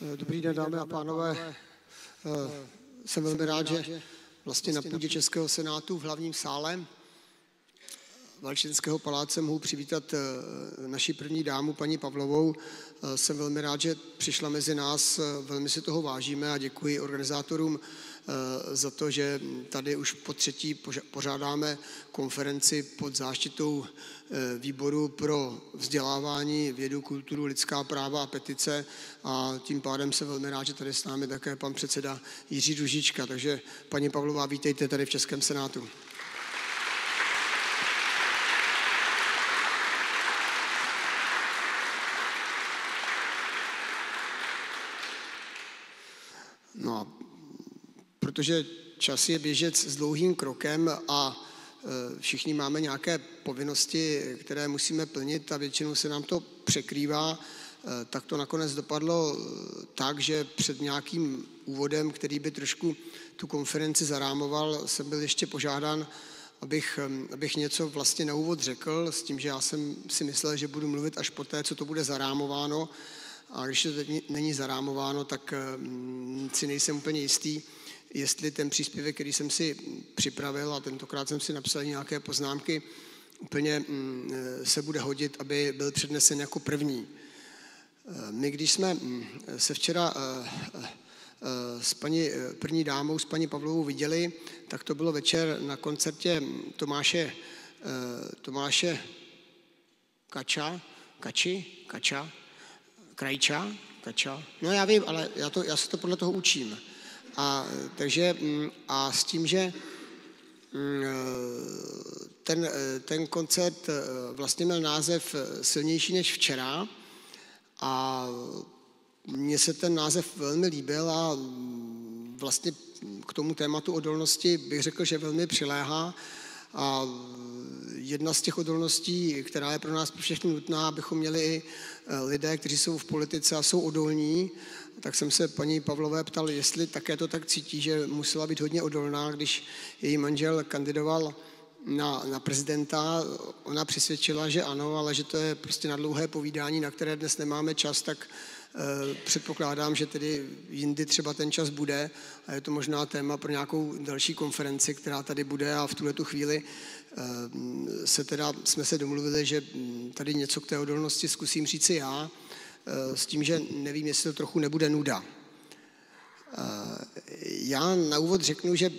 Dobrý den, dámy a pánové. Jsem velmi rád, že vlastně na půdě Českého senátu v hlavním sále Valštejnského paláce mohu přivítat naši první dámu, paní Pavlovou. Jsem velmi rád, že přišla mezi nás, velmi si toho vážíme a děkuji organizátorům za to, že tady už po třetí pořádáme konferenci pod záštitou Výboru pro vzdělávání, vědu, kulturu, lidská práva a petice a tím pádem jsem velmi rád, že tady s námi také pan předseda Jiří Růžička. Takže paní Pavlová, vítejte tady v Českém senátu. No a protože čas je běžec s dlouhým krokem a všichni máme nějaké povinnosti, které musíme plnit a většinou se nám to překrývá, tak to nakonec dopadlo tak, že před nějakým úvodem, který by trošku tu konferenci zarámoval, jsem byl ještě požádán, abych něco vlastně na úvod řekl, s tím, že já jsem si myslel, že budu mluvit až poté, co to bude zarámováno. A když to teď není zarámováno, tak si nejsem úplně jistý, jestli ten příspěvek, který jsem si připravil, a tentokrát jsem si napsal nějaké poznámky, úplně se bude hodit, aby byl přednesen jako první. My, když jsme se včera s paní první dámou, s paní Pavlovou viděli, tak to bylo večer na koncertě Tomáše Krajča, no já vím, ale já se to podle toho učím. A s tím, že ten koncert vlastně měl název Silnější než včera a mně se ten název velmi líbil a vlastně k tomu tématu odolnosti bych řekl, že velmi přiléhá a jedna z těch odolností, která je pro nás pro všechny nutná, abychom měli i lidé, kteří jsou v politice a jsou odolní, tak jsem se paní Pavlové ptal, jestli také to tak cítí, že musela být hodně odolná, když její manžel kandidoval na prezidenta. Ona přisvědčila, že ano, ale že to je prostě na dlouhé povídání, na které dnes nemáme čas, tak předpokládám, že tedy jindy třeba ten čas bude a je to možná téma pro nějakou další konferenci, která tady bude a v tuhletu chvíli jsme se domluvili, že tady něco k té odolnosti zkusím říci já, s tím, že nevím, jestli to trochu nebude nuda. Já na úvod řeknu, že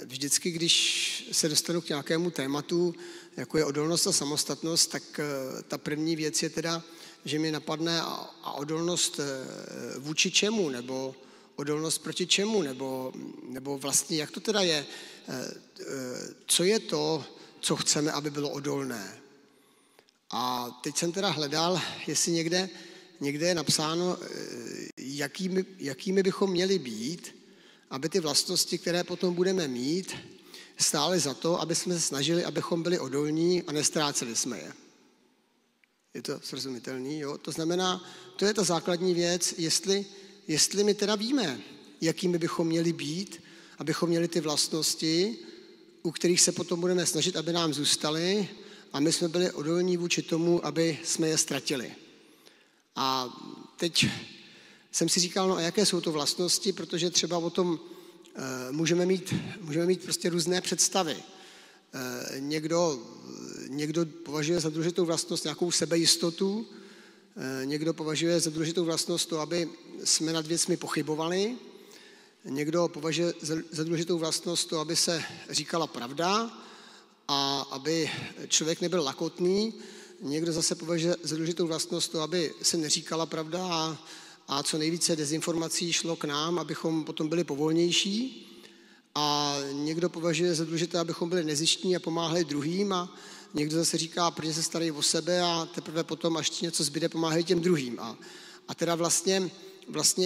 vždycky, když se dostanu k nějakému tématu, jako je odolnost a samostatnost, tak ta první věc je teda, že mi napadne a odolnost vůči čemu, nebo odolnost proti čemu, nebo vlastně jak to teda je, co je to, co chceme, aby bylo odolné. A teď jsem teda hledal, jestli někde je napsáno, jakými bychom měli být, aby ty vlastnosti, které potom budeme mít, stály za to, aby jsme se snažili, abychom byli odolní a nestráceli jsme je. Je to srozumitelný, jo? To znamená, to je ta základní věc, jestli my teda víme, jakými bychom měli být, abychom měli ty vlastnosti, u kterých se potom budeme snažit, aby nám zůstaly a my jsme byli odolní vůči tomu, aby jsme je ztratili. A teď jsem si říkal, no a jaké jsou to vlastnosti, protože třeba o tom můžeme mít prostě různé představy. Někdo považuje za důležitou vlastnost nějakou sebejistotu, někdo považuje za důležitou vlastnost to, aby jsme nad věcmi pochybovali, někdo považuje za důležitou vlastnost to, aby se říkala pravda a aby člověk nebyl lakotný, někdo zase považuje za důležitou vlastnost to, aby se neříkala pravda a co nejvíce dezinformací šlo k nám, abychom potom byli povolnější. A někdo považuje za důležité, abychom byli nezištní a pomáhali druhým a někdo zase říká, protože se starají o sebe a teprve potom, až něco zbyde, pomáhají těm druhým. A teda vlastně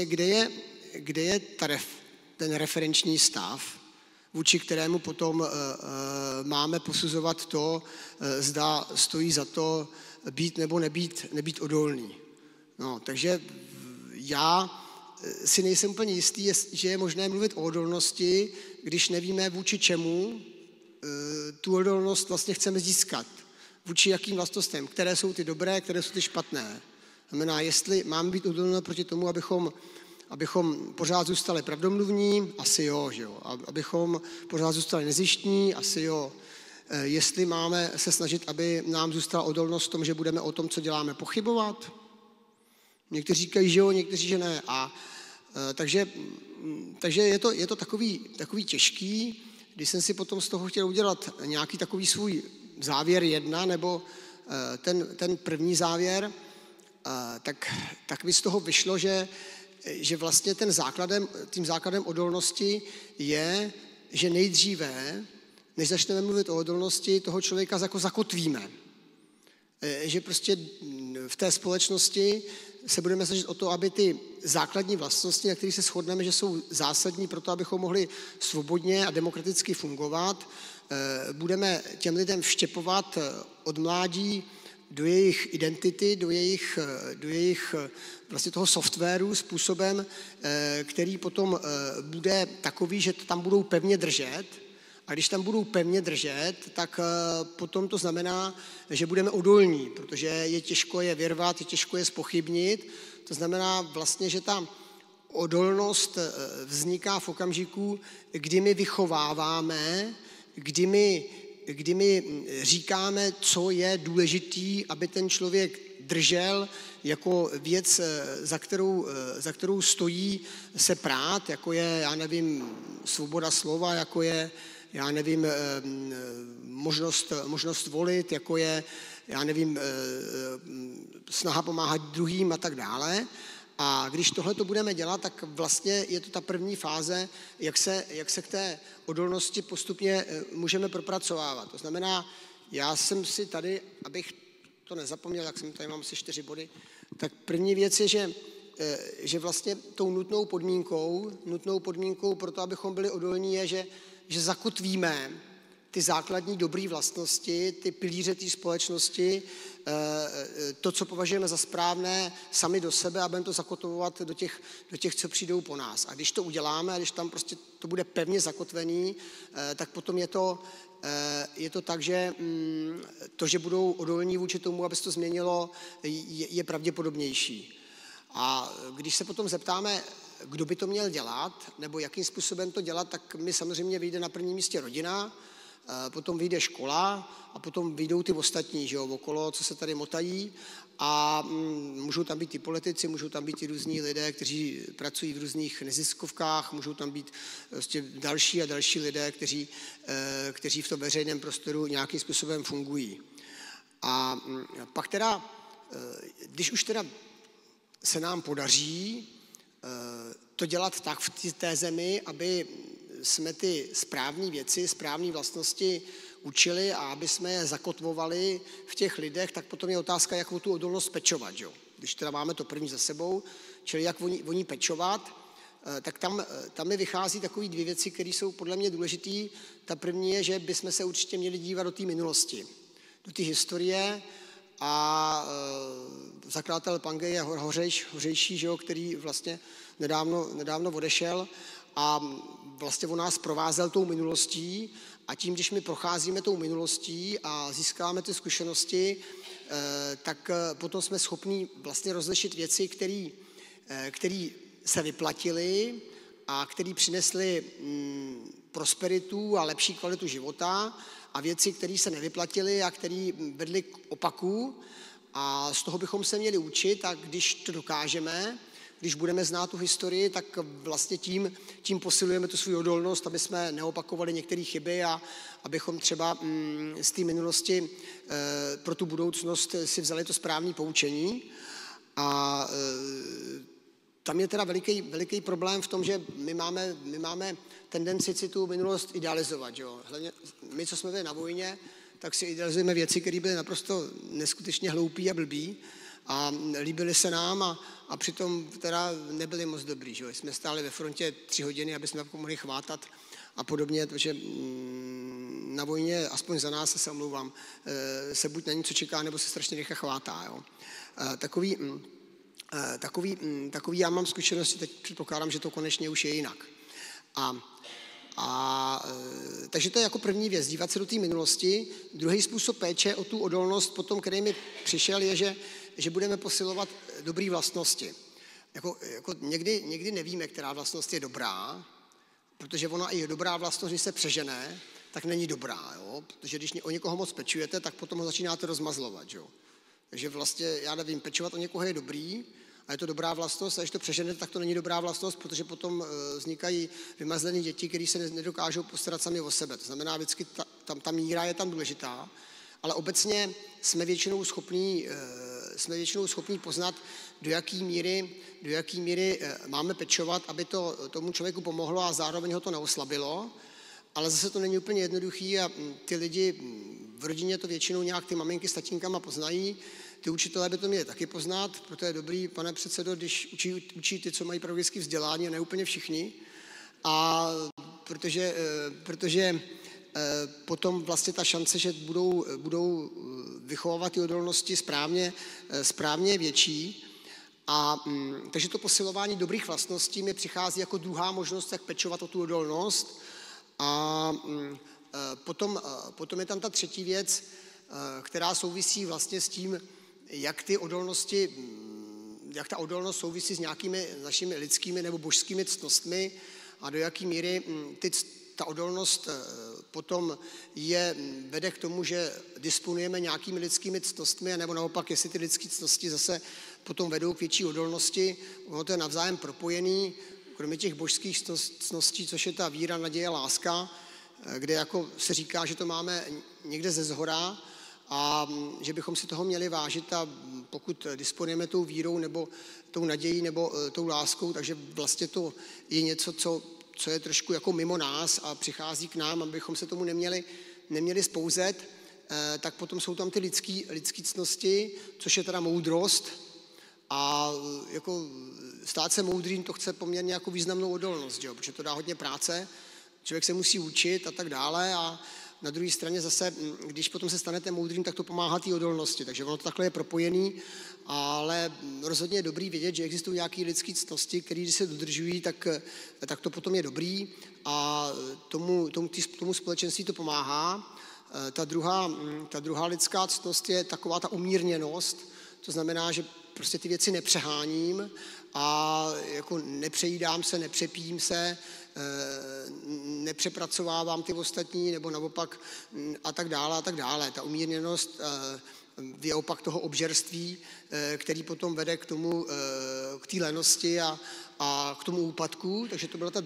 kde je ten referenční stav, vůči kterému potom máme posuzovat to, zda stojí za to být nebo nebýt odolný. No, takže já si nejsem úplně jistý, že je možné mluvit o odolnosti, když nevíme, vůči čemu tu odolnost vlastně chceme získat. Vůči jakým vlastnostem, které jsou ty dobré, které jsou ty špatné. Znamená, jestli máme být odolní proti tomu, abychom pořád zůstali pravdomluvní, asi jo, že jo. Abychom pořád zůstali nezištní, asi jo. Jestli máme se snažit, aby nám zůstala odolnost v tom, že budeme o tom, co děláme, pochybovat. Někteří říkají, že jo, někteří, že ne. Takže je to takový těžký. Když jsem si potom z toho chtěl udělat nějaký takový svůj závěr 1, nebo ten první závěr, tak mi z toho vyšlo, že vlastně tím základem odolnosti je, že nejdříve, než začneme mluvit o odolnosti, toho člověka jako zakotvíme. Že prostě v té společnosti se budeme snažit o to, aby ty základní vlastnosti, na kterých se shodneme, že jsou zásadní pro to, abychom mohli svobodně a demokraticky fungovat, budeme těm lidem vštěpovat od mládí do jejich identity, do jejich vlastně toho softwaru způsobem, který potom bude takový, že to tam budou pevně držet. A když tam budou pevně držet, tak potom to znamená, že budeme odolní, protože je těžko je vyrvat, je těžko je zpochybnit. To znamená vlastně, že ta odolnost vzniká v okamžiku, kdy my vychováváme, kdy my říkáme, co je důležitý, aby ten člověk držel jako věc, za kterou stojí se prát, jako je, já nevím, svoboda slova, jako je, já nevím, možnost volit, jako je, já nevím, snaha pomáhat druhým a tak dále. A když tohle to budeme dělat, tak vlastně je to ta první fáze, jak se k té odolnosti postupně můžeme propracovávat. To znamená, já jsem si tady, abych to nezapomněl, jak jsem tady mám asi 4 body, tak první věc je, že vlastně tou nutnou podmínkou pro to, abychom byli odolní, je, že zakotvíme ty základní dobré vlastnosti, ty pilíře té společnosti, to, co považujeme za správné, sami do sebe a budeme to zakotvovat do těch, co přijdou po nás. A když to uděláme, a když tam prostě to bude pevně zakotvený, tak potom je to tak, že to, že budou odolní vůči tomu, aby se to změnilo, je pravděpodobnější. A když se potom zeptáme, kdo by to měl dělat, nebo jakým způsobem to dělat, tak mi samozřejmě vyjde na prvním místě rodina, potom vyjde škola a potom vyjdou ty ostatní, že jo, okolo, co se tady motají a můžou tam být i politici, můžou tam být i různí lidé, kteří pracují v různých neziskovkách, můžou tam být prostě další a další lidé, kteří v tom veřejném prostoru nějakým způsobem fungují. A pak teda, když už teda se nám podaří to dělat tak v té zemi, aby jsme ty správné věci, správné vlastnosti učili a aby jsme je zakotvovali v těch lidech, tak potom je otázka, jak o tu odolnost pečovat. Jo? Když teda máme to první za sebou, čili jak o ní pečovat, tak tam mi vychází takové 2 věci, které jsou podle mě důležité. Ta první je, že bychom se určitě měli dívat do té minulosti, do té historie a zakladatel Pangea je Hořejší, že jo, který vlastně nedávno odešel a vlastně on nás provázel tou minulostí a tím, když my procházíme tou minulostí a získáváme ty zkušenosti, tak potom jsme schopni vlastně rozlišit věci, které se vyplatily a které přinesly prosperitu a lepší kvalitu života a věci, které se nevyplatily a které vedly k opaku a z toho bychom se měli učit a když to dokážeme, když budeme znát tu historii, tak vlastně tím posilujeme tu svou odolnost, aby jsme neopakovali některé chyby a abychom třeba z té minulosti pro tu budoucnost si vzali to správné poučení. A tam je teda veliký problém v tom, že my máme tendenci si tu minulost idealizovat. Jo? Hlavně my, co jsme byli na vojně, tak si idealizujeme věci, které byly naprosto neskutečně hloupý a blbý a líbily se nám a přitom teda nebyly moc dobrý. Že? Jsme stáli ve frontě 3 hodiny, aby jsme mohli chvátat a podobně, protože na vojně, aspoň za nás, se omlouvám, se buď na něco čeká, nebo se strašně rychle chvátá. Jo? Takový já mám zkušenosti, teď předpokládám, že to konečně už je jinak. Takže to je jako první věc, dívat se do té minulosti. Druhý způsob péče o tu odolnost potom, který mi přišel, je, že budeme posilovat dobré vlastnosti. Jako někdy nevíme, která vlastnost je dobrá, protože ona i dobrá vlastnost, když se přežené, tak není dobrá, jo? Protože když o někoho moc pečujete, tak potom ho začínáte rozmazlovat, jo? Takže vlastně, já nevím, pečovat o někoho je dobrý, a je to dobrá vlastnost, a když to přeženete, tak to není dobrá vlastnost, protože potom vznikají vymazlené děti, které se nedokážou postarat sami o sebe. To znamená, vždycky ta míra je tam důležitá, ale obecně jsme většinou schopní poznat, do jaký míry máme pečovat, aby to tomu člověku pomohlo a zároveň ho to neoslabilo, ale zase to není úplně jednoduchý a ty lidi v rodině to většinou nějak ty maminky s tatínkama poznají, ty učitelé by to měli taky poznat, proto je dobrý, pane předsedo, když učí ty, co mají pedagogické vzdělání, a ne úplně všichni, a protože potom vlastně ta šance, že budou vychovávat ty odolnosti správně je větší. Takže to posilování dobrých vlastností mi přichází jako druhá možnost, jak pečovat o tu odolnost. A potom je tam ta třetí věc, která souvisí vlastně s tím, jak ta odolnost souvisí s nějakými našimi lidskými nebo božskými ctnostmi a do jaký míry ta odolnost potom vede k tomu, že disponujeme nějakými lidskými ctnostmi, nebo naopak, jestli ty lidské ctnosti zase potom vedou k větší odolnosti. Ono to je navzájem propojený, kromě těch božských ctností, což je ta víra, naděje, láska, kde jako se říká, že to máme někde ze zhora a že bychom si toho měli vážit, a pokud disponujeme tou vírou nebo tou nadějí nebo tou láskou, takže vlastně to je něco, co je trošku jako mimo nás a přichází k nám, abychom se tomu neměli spouzet, tak potom jsou tam ty lidský ctnosti, což je teda moudrost, a jako stát se moudrým, to chce poměrně jako významnou odolnost, jo? Protože to dá hodně práce, člověk se musí učit a tak dále, a na druhé straně zase, když potom se stanete moudrým, tak to pomáhá té odolnosti, takže ono to takhle je propojený, ale rozhodně je dobrý vědět, že existují nějaké lidské ctnosti, které když se dodržují, tak to potom je dobrý a tomu společenství to pomáhá. Ta druhá lidská ctnost je taková ta umírněnost, to znamená, že prostě ty věci nepřeháním a jako nepřejídám se, nepřepím se, nepřepracovávám ty ostatní, nebo naopak a tak dále a tak dále. Ta umírněnost je opak toho obžerství, který potom vede k té lenosti a k tomu úpadku, takže to byla ta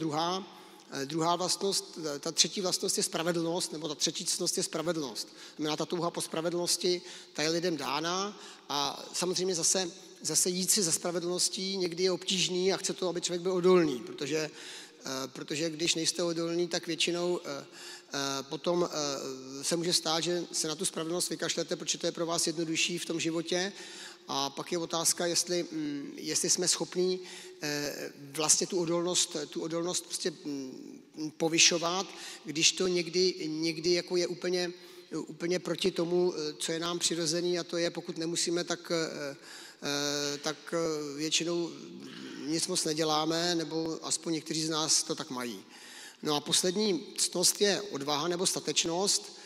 druhá vlastnost. Ta třetí vlastnost je spravedlnost, nebo ta třetí ctnost je spravedlnost. Znamená, ta touha po spravedlnosti, ta je lidem dána a samozřejmě zase jít si za spravedlností někdy je obtížný a chce to, aby člověk byl odolný, protože když nejste odolný, tak většinou potom se může stát, že se na tu spravedlnost vykašlete, protože to je pro vás jednodušší v tom životě. A pak je otázka, jestli jsme schopní vlastně tu odolnost prostě povyšovat, když to někdy jako je úplně proti tomu, co je nám přirozený, a to je, pokud nemusíme, tak většinou nic moc neděláme, nebo aspoň někteří z nás to tak mají. No a poslední ctnost je odvaha nebo statečnost.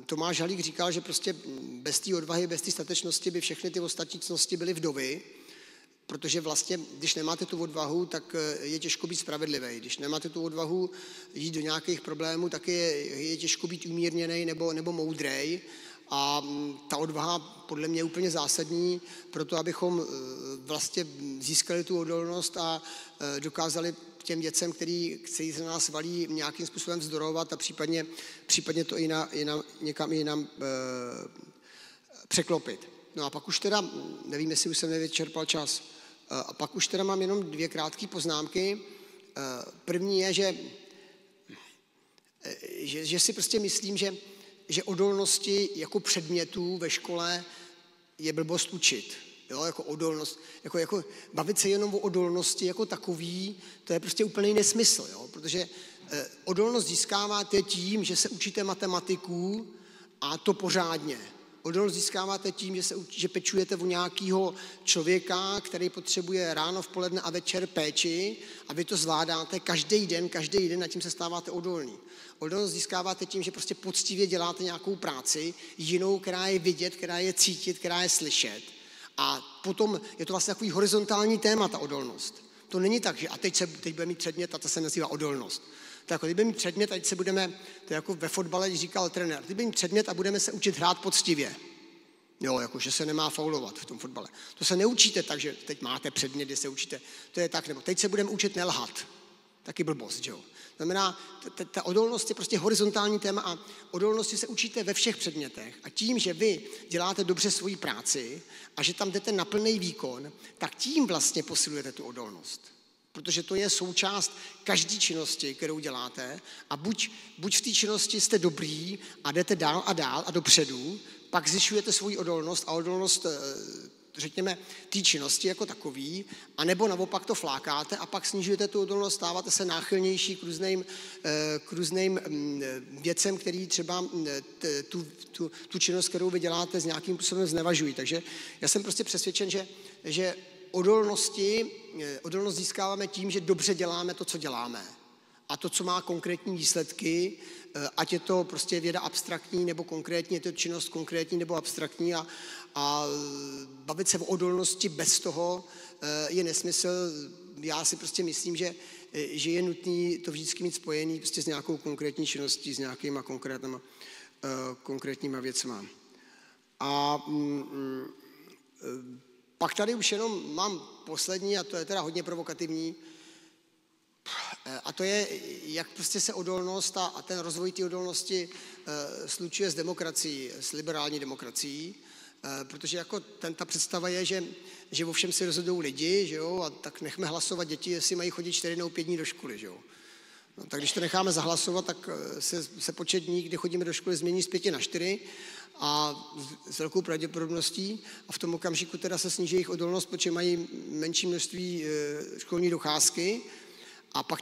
Tomáš Halík říkal, že prostě bez té odvahy, bez té statečnosti by všechny ty ostatní ctnosti byly vdovy, protože vlastně, když nemáte tu odvahu, tak je těžko být spravedlivý. Když nemáte tu odvahu jít do nějakých problémů, tak je těžko být umírněný nebo moudrej. A ta odvaha podle mě je úplně zásadní pro to, abychom vlastně získali tu odolnost a dokázali těm věcem, který se na nás valí, nějakým způsobem vzdorovat a případně to někam jinam překlopit. No a pak už teda, nevím, jestli už jsem nevyčerpal čas, a pak už teda mám jenom 2 krátké poznámky. První je, že si prostě myslím, že odolnosti jako předmětů ve škole je blbost učit. Jo, jako odolnost, jako bavit se jenom o odolnosti jako takový, to je prostě úplný nesmysl, jo, protože odolnost získáváte tím, že se učíte matematiku a to pořádně. Odolnost získáváte tím, že pečujete o nějakého člověka, který potřebuje ráno, v poledne a večer péči a vy to zvládáte každý den a tím se stáváte odolní. Odolnost získáváte tím, že prostě poctivě děláte nějakou práci, jinou, která je vidět, která je cítit, která je slyšet. A potom je to vlastně takový horizontální téma, ta odolnost. To není tak, že a teď budeme mít předmět a to se nazývá odolnost. To jako, když budeme mít předmět, ať se budeme, to je jako ve fotbale, když říkal trenér, když budeme mít předmět a budeme se učit hrát poctivě. Jo, jako, že se nemá faulovat v tom fotbale. To se neučíte tak, že teď máte předmět, kde se učíte. To je tak, nebo teď se budeme učit nelhat. Taky blbost, že jo. Znamená, ta odolnost je prostě horizontální téma a odolnosti se učíte ve všech předmětech. A tím, že vy děláte dobře svoji práci a že tam jdete na plný výkon, tak tím vlastně posilujete tu odolnost. Protože to je součást každé činnosti, kterou děláte a buď v té činnosti jste dobrý a jdete dál a dopředu, pak zvyšujete svoji odolnost a odolnost, řekněme, té činnosti jako takový, anebo naopak to flákáte a pak snižujete tu odolnost, stáváte se náchylnější k různým věcem, který třeba tu činnost, kterou vy děláte, s nějakým způsobem znevažují. Takže já jsem prostě přesvědčen, že odolnost získáváme tím, že dobře děláme to, co děláme. A to, co má konkrétní výsledky, ať je to prostě věda abstraktní nebo konkrétní, je to činnost konkrétní nebo abstraktní a bavit se o odolnosti bez toho je nesmysl. Já si prostě myslím, že je nutné to vždycky mít spojený prostě s nějakou konkrétní činností, s nějakýma konkrétníma věcma. A pak tady už jenom mám poslední, a to je teda hodně provokativní, a to je, jak prostě se odolnost a ten rozvoj té odolnosti slučuje s demokracií, s liberální demokracií, protože jako ta představa je, že o všem si rozhodují lidi, že jo, a tak nechme hlasovat děti, jestli mají chodit 4 nebo 5 dní do školy, že jo. No, tak když to necháme zahlasovat, tak se počet dní, kdy chodíme do školy, změní z 5 na 4 a s velkou pravděpodobností a v tom okamžiku teda se sníží jejich odolnost, protože mají menší množství školní docházky. A pak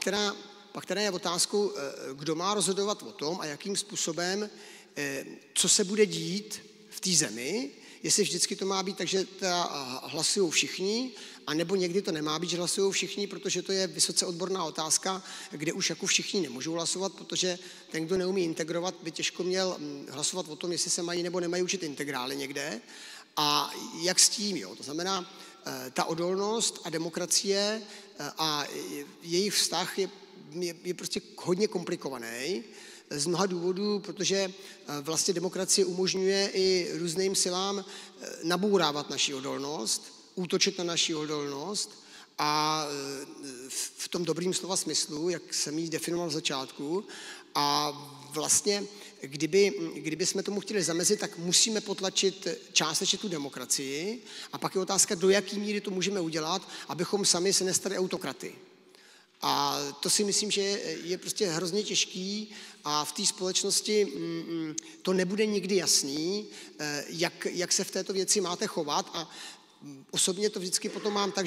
teda je otázkou, kdo má rozhodovat o tom a jakým způsobem, co se bude dít v té zemi, jestli vždycky to má být tak, že hlasují všichni, anebo někdy to nemá být, že hlasují všichni, protože to je vysoce odborná otázka, kde už jako všichni nemůžou hlasovat, protože ten, kdo neumí integrovat, by těžko měl hlasovat o tom, jestli se mají nebo nemají učit integrály někde. A jak s tím, jo? To znamená, ta odolnost a demokracie a jejich vztah je prostě hodně komplikovaný z mnoha důvodů, protože vlastně demokracie umožňuje i různým silám nabourávat naši odolnost, útočit na naši odolnost a v tom dobrým slova smyslu, jak jsem ji definoval v začátku, a vlastně kdyby jsme tomu chtěli zamezit, tak musíme potlačit částečně tu demokracii a pak je otázka, do jaký míry to můžeme udělat, abychom sami se nestali autokraty. A to si myslím, že je prostě hrozně těžký a v té společnosti to nebude nikdy jasný, jak se v této věci máte chovat a osobně to vždycky potom mám tak,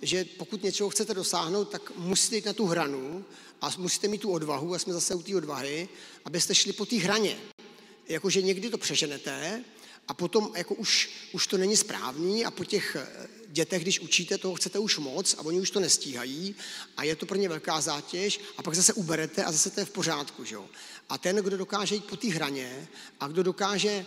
že pokud něčeho chcete dosáhnout, tak musíte jít na tu hranu a musíte mít tu odvahu, a jsme zase u té odvahy, abyste šli po té hraně. Jakože někdy to přeženete a potom jako už to není správný a po těch dětech, když učíte, toho chcete už moc a oni už to nestíhají a je to pro ně velká zátěž a pak zase uberete a zase to je v pořádku. Že jo? A ten, kdo dokáže jít po té hraně a kdo dokáže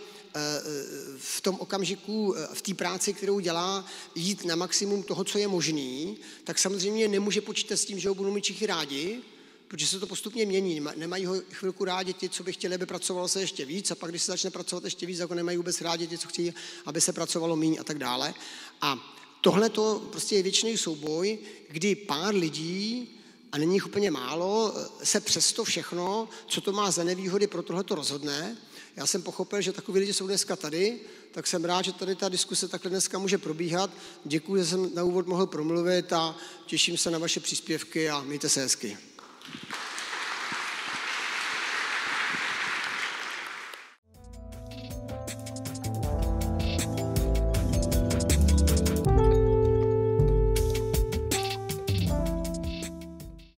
v tom okamžiku, v té práci, kterou dělá, jít na maximum toho, co je možný, tak samozřejmě nemůže počítat s tím, že ho budou mít všichni rádi, protože se to postupně mění. Nemají ho chvilku rádi ti, co by chtěli, aby pracovalo se ještě víc a pak, když se začne pracovat ještě víc, jako nemají vůbec rádi ti, co chtějí, aby se pracovalo míň a tak dále. A tohle to prostě je věčný souboj, kdy pár lidí, a není jich úplně málo, se přesto všechno, co to má za nevýhody, pro tohle to rozhodne. Já jsem pochopil, že takový lidi jsou dneska tady, tak jsem rád, že tady ta diskuse takhle dneska může probíhat. Děkuji, že jsem na úvod mohl promluvit a těším se na vaše příspěvky a mějte se hezky.